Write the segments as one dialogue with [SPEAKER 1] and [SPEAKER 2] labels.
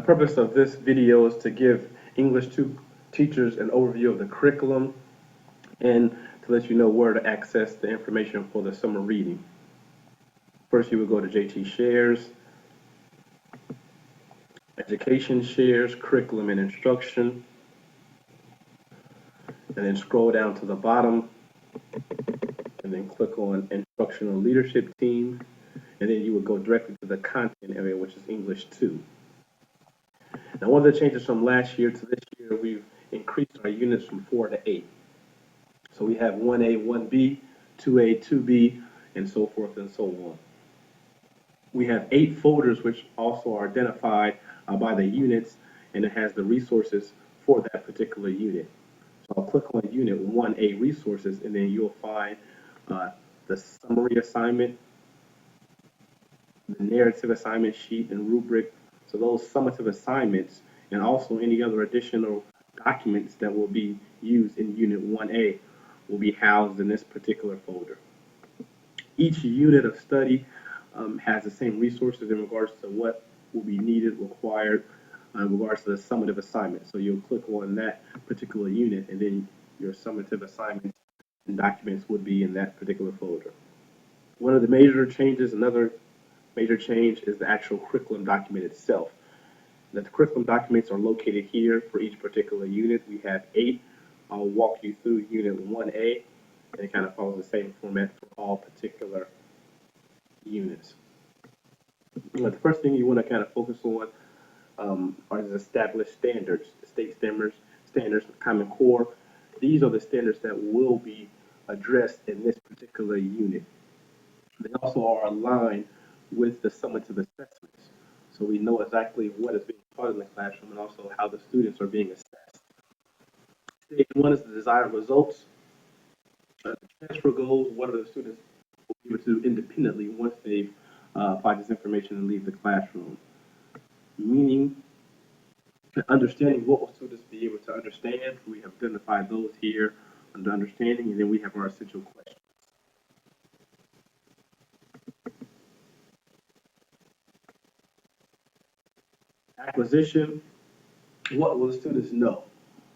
[SPEAKER 1] purpose of this video is to give English 2 teachers an overview of the curriculum and to let you know where to access the information for the summer reading. First, you would go to JT Shares, Education Shares, Curriculum and Instruction, and then scroll down to the bottom and then click on Instructional Leadership Team, and then you would go directly to the content area, which is English 2. Now, one of the changes from last year to this year, we've increased our units from 4 to 8. So we have 1A, 1B, 2A, 2B, and so forth and so on. We have 8 folders which also are identified by the units, and it has the resources for that particular unit. So I'll click on Unit 1A Resources, and then you'll find the summary assignment, the narrative assignment sheet, and rubric. So those summative assignments and also any other additional documents that will be used in Unit 1A will be housed in this particular folder. Each unit of study has the same resources in regards to what will be needed, required, in regards to the summative assignment. So you'll click on that particular unit, and then your summative assignments and documents would be in that particular folder. One of the major changes, another major change, is the actual curriculum document itself. The curriculum documents are located here for each particular unit. We have 8. I'll walk you through Unit 1A, and it kind of follows the same format for all particular units. The first thing you want to kind of focus on are the established standards, the state standards, Common Core. These are the standards that will be addressed in this particular unit. They also are aligned with the summative assessments, so we know exactly what is being taught in the classroom and also how the students are being assessed. Stage 1 is the desired results. The transfer goals, what are the students will be able to do independently once they've applied this information and leave the classroom. Meaning, understanding, what will students be able to understand? We have identified those here under understanding, and then we have our essential questions. Acquisition, what will the students know?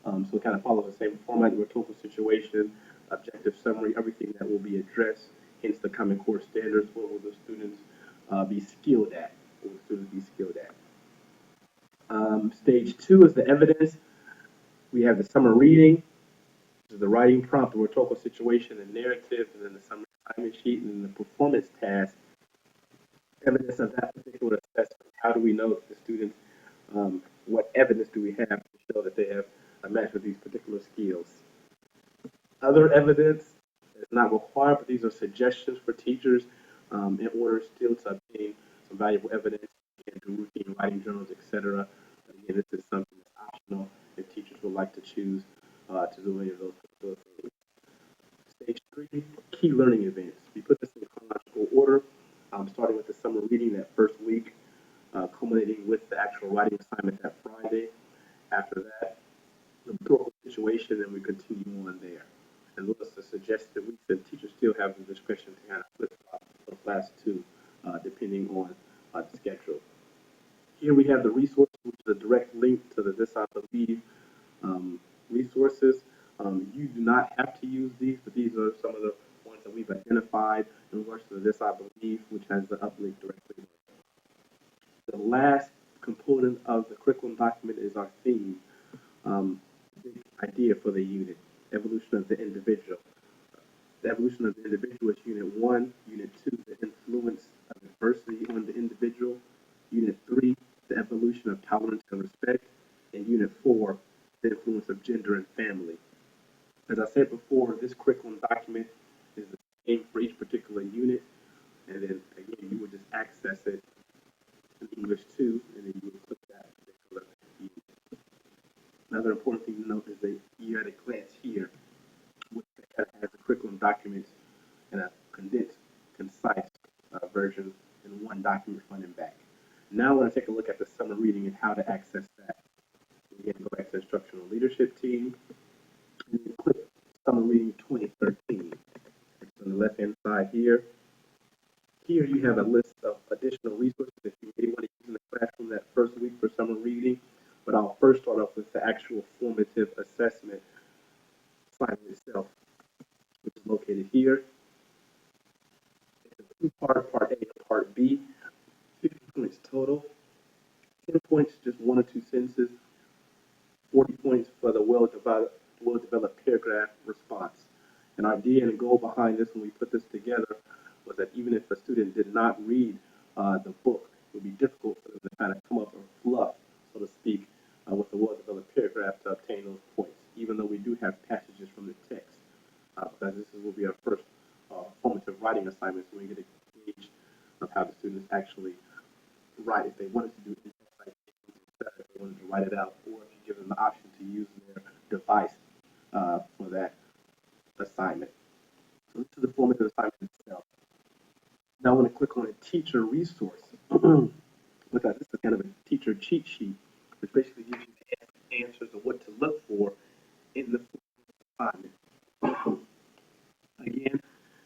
[SPEAKER 1] So it kind of follows the same format, rhetorical situation, objective summary, everything that will be addressed, hence the Common Core standards. What will the students be skilled at? What will the students be skilled at? Stage 2 is the evidence. We have the summer reading, which is the writing prompt, the rhetorical situation, the narrative, and then the summary assignment sheet, and then the performance task. Evidence of that particular assessment. How do we know that the students, what evidence do we have to show that they have a match with these particular skills? Other evidence is not required, but these are suggestions for teachers in order still to obtain some valuable evidence and do routine writing journals, etc. Again, this is something that's optional if teachers would like to choose to do any of those particular things. Stage 3, key learning events. We put this in chronological order, starting with the summer reading that first week, culminating with the actual writing assignment that Friday. After that, the rhetorical situation, and we continue on there. And those are suggested weeks that teachers still have the discretion to kind of flip those last 2, depending on the schedule. Here we have the resources, which is a direct link to the This I Believe resources. You do not have to use these, but these are some of the ones that we've identified in regards to the This I Believe, which has the uplink directly. The last component of the curriculum document is our theme, big idea for the unit, evolution of the individual. The evolution of the individual is Unit 1. Unit 2, the influence of adversity on the individual. Unit 3, the evolution of tolerance and respect. And Unit 4, the influence of gender and family. As I said before, this curriculum document is the same for each particular unit. And then, again, you would just access it in English 2, and then you would click that particular unit. Another important thing to note is that you at a glance here, which has the curriculum documents in a condensed, concise version in one document front and back. Now I want to take a look at the summer reading and how to access that. Again, go back to Instructional Leadership Team, and then click Summer Reading 2013. It's on the left-hand side here. Here you have a list of additional resources that you may want to use in the classroom that first week for summer reading, but I'll first start off with the actual formative assessment assignment itself, which is located here. It's a two-part, part A and part B, 50 points total, 10 points, just one or two sentences, 40 points for the well-developed paragraph response. And our idea and goal behind this when we put this together was that even if a student did not read the book, it would be difficult for them to kind of come up and fluff, so to speak, with a well-developed paragraph to obtain those points, even though we do have passages from the text. Because will be our first formative writing assignment, so we get a gauge of how the students actually write. If they wanted to do in-text citations, if they wanted to write it out, or if you give them the option to use their device for that assignment. So this is the formative assignment itself. Now I want to click on a teacher resource. Look at this is kind of a teacher cheat sheet, which basically gives you the answers of what to look for in the assignment. Again,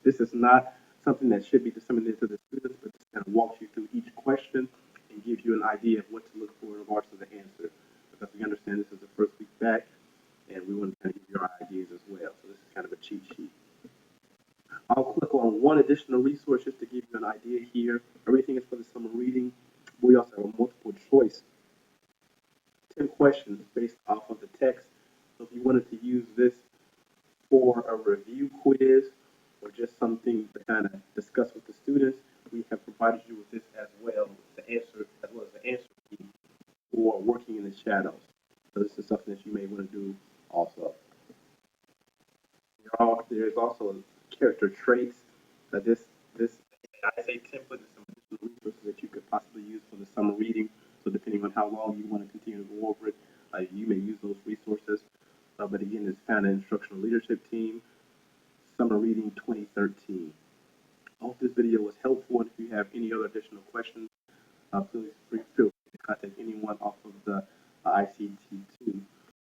[SPEAKER 1] this is not something that should be disseminated to the students, but this kind of walks you through each question and gives you an idea of what to look for in regards to the answer. Because we understand this is the first week back, and we want to kind of give you our ideas as well. So this is kind of a cheat sheet. I'll click on one additional resource just to give you an idea here. Everything is for the summer reading. We also have a multiple choice, 10 questions based off of the text. So if you wanted to use this for a review quiz or just something to kind of discuss with the students, we have provided you with this as well, the answer as well as the answer key for working in the shadows. So this is something that you may want to do also. There's also character traits. This I say template is some additional resources that you could possibly use for the summer reading. So depending on how long you want to continue to go over it, you may use those resources. But again, it's found in Instructional Leadership Team, Summer Reading 2013. I hope this video was helpful. And if you have any other additional questions, please feel free to contact anyone off of the ICT